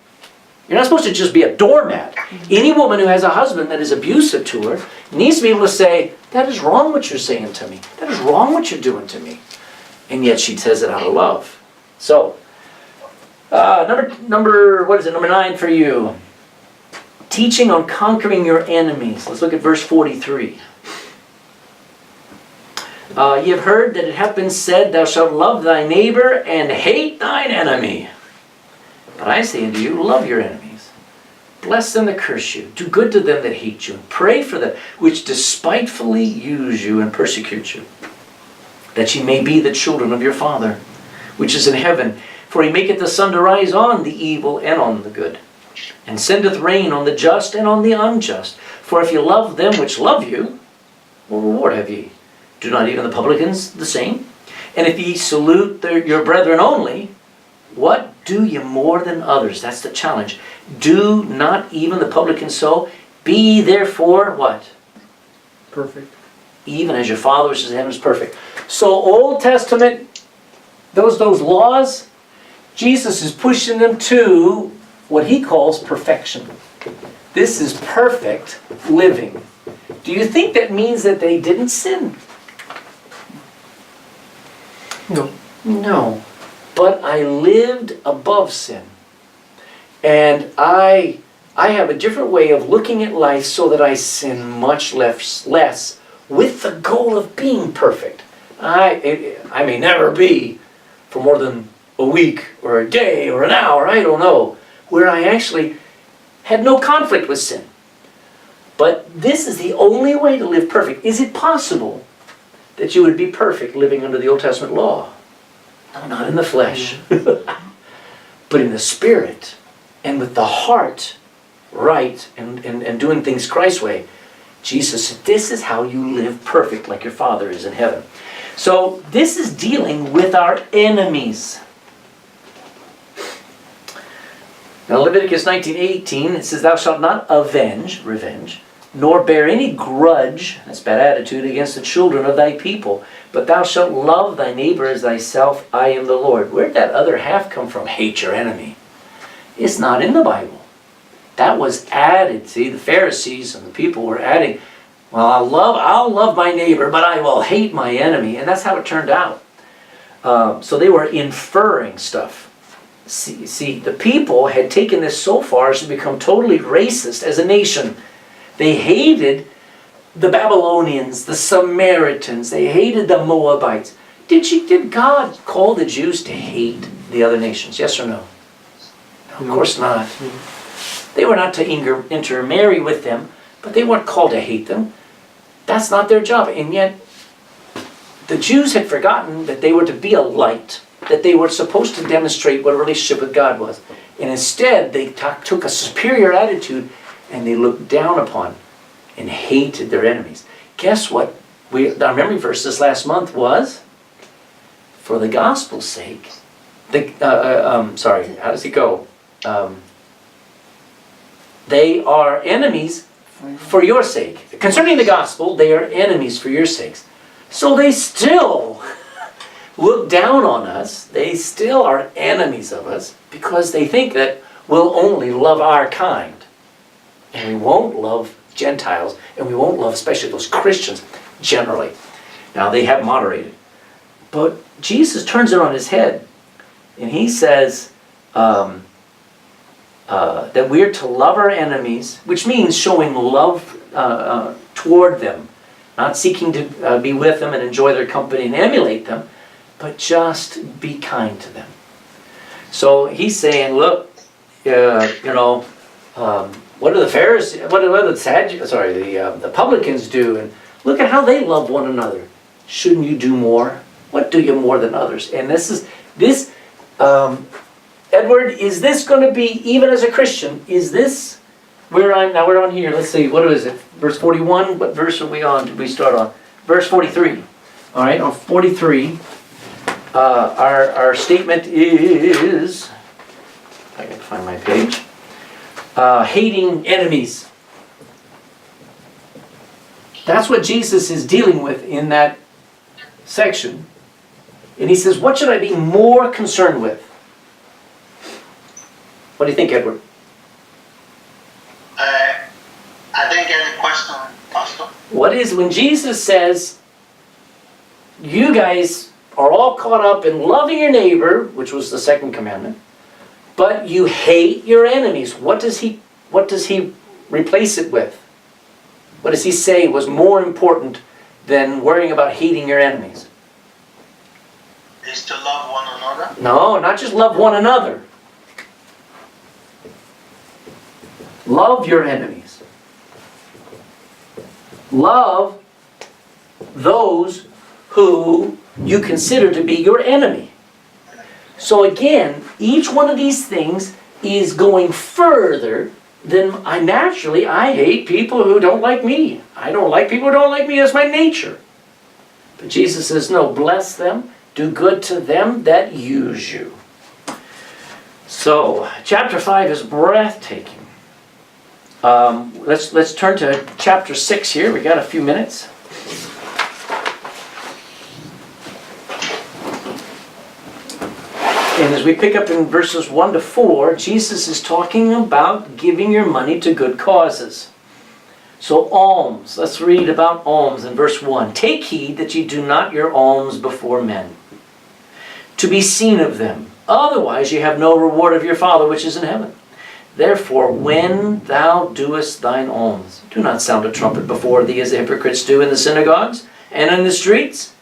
You're not supposed to just be a doormat. Any woman who has a husband that is abusive to her needs to be able to say, that is wrong what you're saying to me. That is wrong what you're doing to me. And yet she says it out of love. So, number 9 for you. Teaching on conquering your enemies. Let's look at verse 43. Ye have heard that it hath been said, thou shalt love thy neighbor and hate thine enemy. But I say unto you, love your enemies. Bless them that curse you. Do good to them that hate you. And pray for them which despitefully use you and persecute you, that ye may be the children of your Father, which is in heaven. For he maketh the sun to rise on the evil and on the good, and sendeth rain on the just and on the unjust. For if ye love them which love you, what reward have ye? Do not even the publicans the same? And if ye salute your brethren only, what do ye more than others? That's the challenge. Do not even the publicans so? Be therefore what? Perfect. Even as your Father which is in heaven is perfect. So Old Testament, those laws, Jesus is pushing them to what he calls perfection. This is perfect living. Do you think that means that they didn't sin? No. No. But I lived above sin. And I have a different way of looking at life so that I sin much less with the goal of being perfect. I may never be for more than a week or a day or an hour, I don't know, where I actually had no conflict with sin. But this is the only way to live perfect. Is it possible that you would be perfect living under the Old Testament law? No, not in the flesh, but in the spirit and with the heart right and doing things Christ's way. Jesus said, this is how you live perfect like your Father is in heaven. So this is dealing with our enemies. Now Leviticus 19:18, it says, thou shalt not revenge, nor bear any grudge, that's bad attitude, against the children of thy people. But thou shalt love thy neighbor as thyself. I am the Lord. Where'd that other half come from? Hate your enemy. It's not in the Bible. That was added. See, the Pharisees and the people were adding, well, I'll love my neighbor, but I will hate my enemy. And that's how it turned out. So they were inferring stuff. See, the people had taken this so far as to become totally racist as a nation. They hated the Babylonians, the Samaritans, they hated the Moabites. Did God call the Jews to hate the other nations? Yes or no? No, of course not. They were not to intermarry with them, but they weren't called to hate them. That's not their job. And yet, the Jews had forgotten that they were to be a light, that they were supposed to demonstrate what a relationship with God was. And instead, they took a superior attitude and they looked down upon and hated their enemies. Guess what? Our memory verse this last month was, for the gospel's sake, how does it go? They are enemies for your sake. Concerning the gospel, they are enemies for your sakes. So they still look down on us. They still are enemies of us because they think that we'll only love our kind. And we won't love Gentiles, and we won't love especially those Christians generally. Now they have moderated. But Jesus turns it on his head, and he says that we're to love our enemies, which means showing love toward them, not seeking to be with them and enjoy their company and emulate them, but just be kind to them. So he's saying, look, what do the Pharisees, what do the publicans do? And look at how they love one another. Shouldn't you do more? What do you more than others? And Edward, is this going to be, even as a Christian, is this, we're on here, let's see, what is it? Verse 41, what verse are we on? Did we start on? Verse 43. All right, on 43, our statement is, if I can find my page, hating enemies. That's what Jesus is dealing with in that section. And he says, what should I be more concerned with? What do you think, Edward? I didn't get the question, Pastor. What is, when Jesus says, you guys are all caught up in loving your neighbor, which was the second commandment, but you hate your enemies. What does he replace it with? What does he say was more important than worrying about hating your enemies? Is to love one another? No, not just love one another. Love your enemies. Love those who you consider to be your enemy. So again, each one of these things is going further than I hate people who don't like me. I don't like people who don't like me. That's my nature. But Jesus says, no, bless them. Do good to them that use you. So, chapter 5 is breathtaking. Let's turn to chapter 6 here. We got a few minutes. And as we pick up in verses 1 to 4, Jesus is talking about giving your money to good causes. So alms, let's read about alms in verse 1. Take heed that ye do not your alms before men, to be seen of them. Otherwise ye have no reward of your Father which is in heaven. Therefore, when thou doest thine alms, do not sound a trumpet before thee as the hypocrites do in the synagogues and in the streets,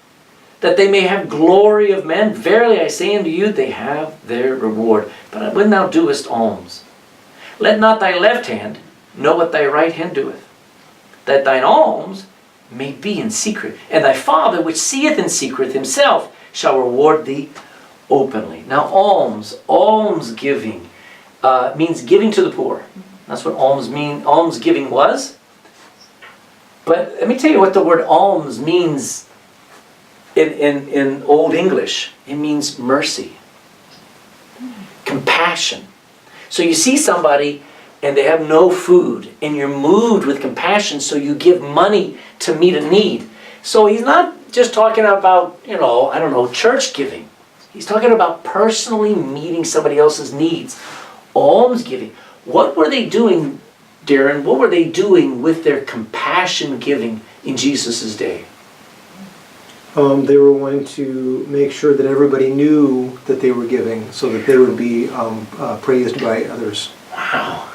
that they may have glory of men. Verily I say unto you, they have their reward. But when thou doest alms, let not thy left hand know what thy right hand doeth, that thine alms may be in secret. And thy Father which seeth in secret himself shall reward thee openly. Now alms giving means giving to the poor. That's what alms giving was. But let me tell you what the word alms means in Old English. It means mercy, compassion. So you see somebody and they have no food, and you're moved with compassion, so you give money to meet a need. So he's not just talking about, church giving. He's talking about personally meeting somebody else's needs. Alms giving. What were they doing, Darren? What were they doing with their compassion giving in Jesus' day? They were wanting to make sure that everybody knew that they were giving, so that they would be praised by others. Wow.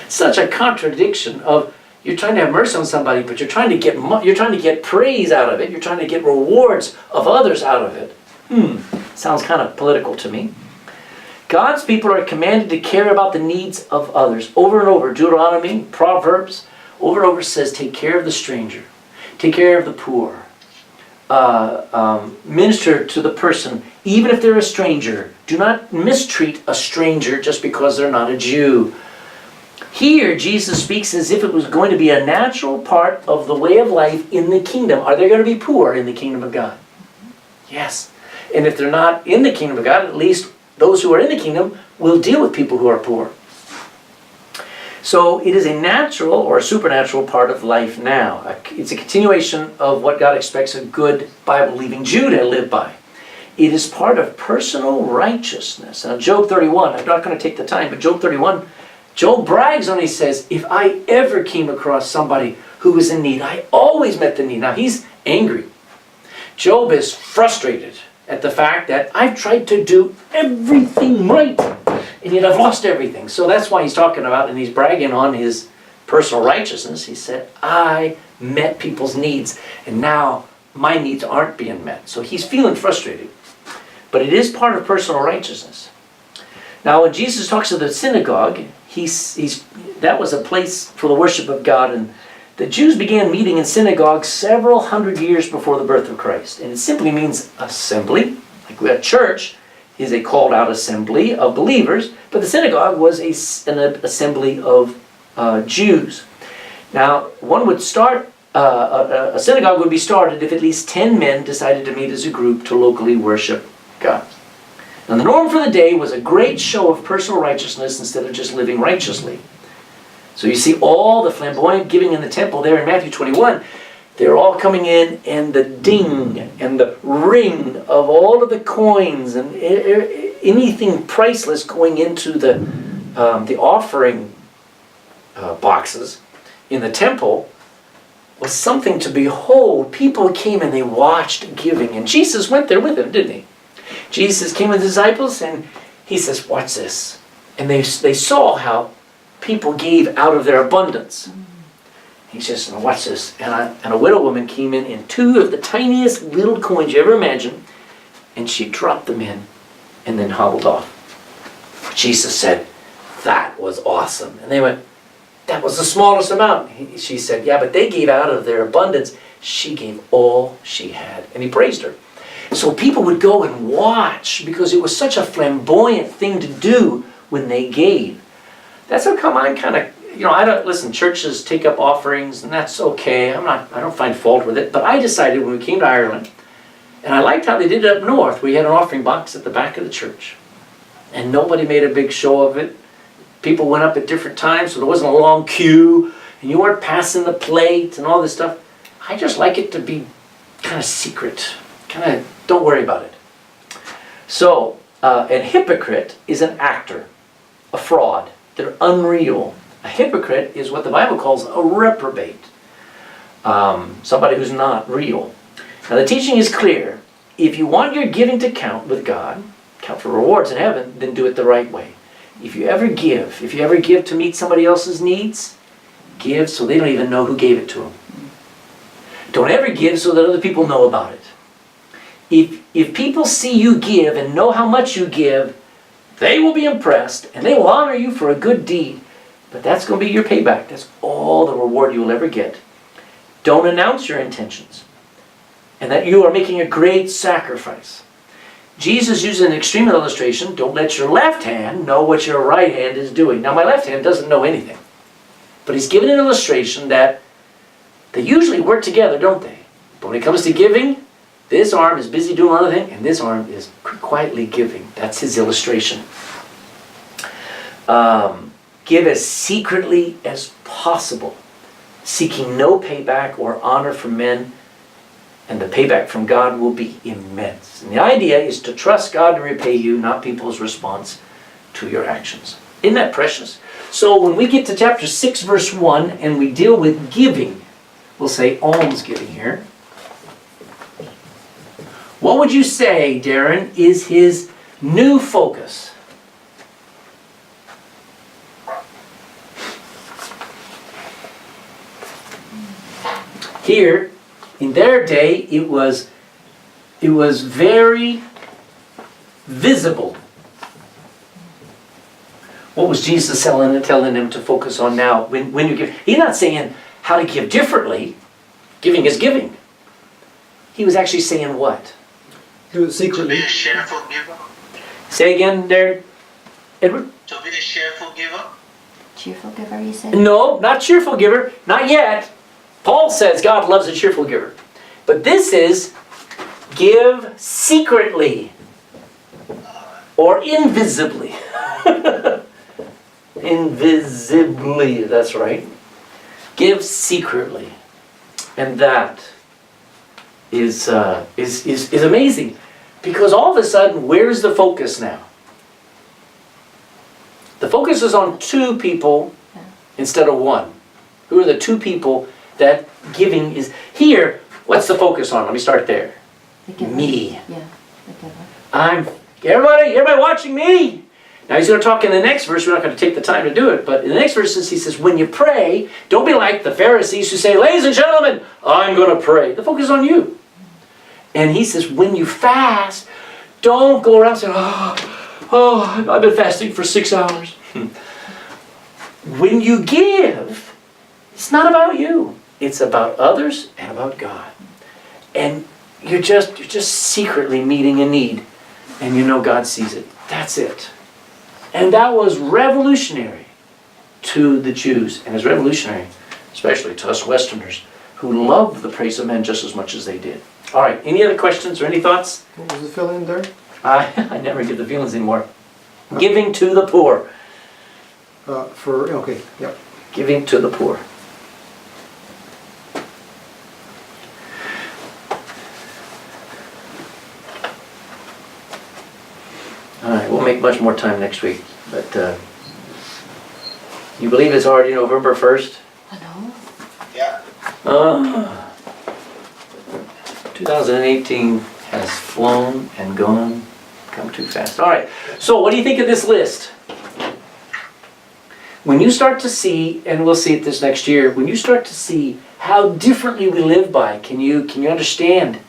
Such a contradiction of, you're trying to have mercy on somebody, but you're trying to get praise out of it. You're trying to get rewards of others out of it. Sounds kind of political to me. God's people are commanded to care about the needs of others. Over and over, Deuteronomy, Proverbs, over and over says, take care of the stranger. Take care of the poor. Minister to the person, even if they're a stranger. Do not mistreat a stranger just because they're not a Jew. Here, Jesus speaks as if it was going to be a natural part of the way of life in the kingdom. Are there going to be poor in the kingdom of God? Yes. And if they're not in the kingdom of God, at least those who are in the kingdom will deal with people who are poor. So it is a natural or a supernatural part of life now. It's a continuation of what God expects a good Bible-believing Jew to live by. It is part of personal righteousness. Now, Job 31, I'm not going to take the time, but Job 31, Job brags on it. He says, if I ever came across somebody who was in need, I always met the need. Now, he's angry. Job is frustrated at the fact that I've tried to do everything right, and yet I've lost everything. So that's why he's talking about, and he's bragging on his personal righteousness. He said, I met people's needs, and now my needs aren't being met. So he's feeling frustrated. But it is part of personal righteousness. Now when Jesus talks to the synagogue, that was a place for the worship of God, and the Jews began meeting in synagogues several hundred years before the birth of Christ. And it simply means assembly. Like a church is a called out assembly of believers, but the synagogue was an assembly of Jews. Now, one would start, a synagogue would be started if at least 10 men decided to meet as a group to locally worship God. Now, the norm for the day was a great show of personal righteousness instead of just living righteously. So you see all the flamboyant giving in the temple there in Matthew 21. They're all coming in, and the ding and the ring of all of the coins and anything priceless going into the offering boxes in the temple was something to behold. People came and they watched giving, and Jesus went there with them, didn't he? Jesus came with the disciples, and he says, watch this. And they saw how people gave out of their abundance. He says, now watch this. And a widow woman came in 2 of the tiniest little coins you ever imagined, and she dropped them in and then hobbled off. Jesus said, that was awesome. And they went, that was the smallest amount. She said, yeah, but they gave out of their abundance. She gave all she had. And he praised her. So people would go and watch because it was such a flamboyant thing to do when they gave. That's how come I'm kind of, listen, churches take up offerings, and that's okay. I don't find fault with it. But I decided when we came to Ireland, and I liked how they did it up north. We had an offering box at the back of the church. And nobody made a big show of it. People went up at different times, so there wasn't a long queue, and you weren't passing the plate and all this stuff. I just like it to be kind of secret. Kind of, don't worry about it. So, a hypocrite is an actor, a fraud. They're unreal. A hypocrite is what the Bible calls a reprobate. Somebody who's not real. Now the teaching is clear. If you want your giving to count with God, count for rewards in heaven, then do it the right way. If you ever give to meet somebody else's needs, give so they don't even know who gave it to them. Don't ever give so that other people know about it. If people see you give and know how much you give, they will be impressed and they will honor you for a good deed. But that's going to be your payback. That's all the reward you will ever get. Don't announce your intentions and that you are making a great sacrifice. Jesus used an extreme illustration. Don't let your left hand know what your right hand is doing. Now my left hand doesn't know anything. But he's given an illustration that they usually work together, don't they? But when it comes to giving, this arm is busy doing another thing, and this arm is quietly giving. That's his illustration. Give as secretly as possible, seeking no payback or honor from men, and the payback from God will be immense. And the idea is to trust God to repay you, not people's response to your actions. Isn't that precious? So when we get to chapter 6, verse 1, and we deal with giving, we'll say almsgiving here. What would you say, Darren, is his new focus? Here, in their day, it was very visible. What was Jesus telling them to focus on now? When you give, he's not saying how to give differently. Giving is giving. He was actually saying what? Do it secretly. To be a cheerful giver. Say again there, Edward? To be a cheerful giver. Cheerful giver, you said? No, not cheerful giver. Not yet. Paul says God loves a cheerful giver. But this is give secretly or invisibly. Invisibly, that's right. Give secretly. And that is amazing. Because all of a sudden, where's the focus now? The focus is on 2 people instead of 1. Who are the 2 people that giving is? Here, what's the focus on? Let me start there. The giver. me. Yeah, the giver. Everybody watching me. Now he's going to talk in the next verse. We're not going to take the time to do it, but in the next verses he says, when you pray, don't be like the Pharisees who say, ladies and gentlemen, I'm going to pray. The focus is on you. And he says, when you fast, don't go around saying, oh, I've been fasting for 6 hours. When you give, it's not about you. It's about others and about God. And you're just secretly meeting a need. And you know God sees it. That's it. And that was revolutionary to the Jews. And it's revolutionary, especially to us Westerners, who loved the praise of men just as much as they did. All right, any other questions or any thoughts? What was the fill in there? I never get the feelings anymore. Giving to the poor. Okay, yep. Giving to the poor. All right, we'll make much more time next week. But you believe it's already November 1st? I know. Yeah. 2018 has flown and gone, come too fast. All right, so what do you think of this list? When you start to see, and we'll see it this next year, when you start to see how differently we live by, can you understand?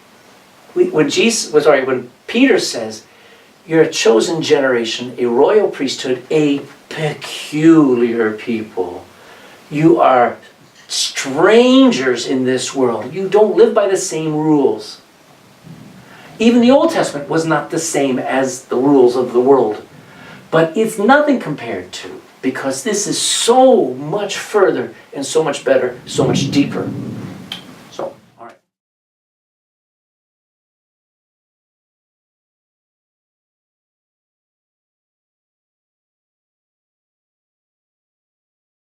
When Peter says, you're a chosen generation, a royal priesthood, a peculiar people. You are strangers in this world. You don't live by the same rules. Even the Old Testament was not the same as the rules of the world. But it's nothing compared to, because this is so much further and so much better, so much deeper.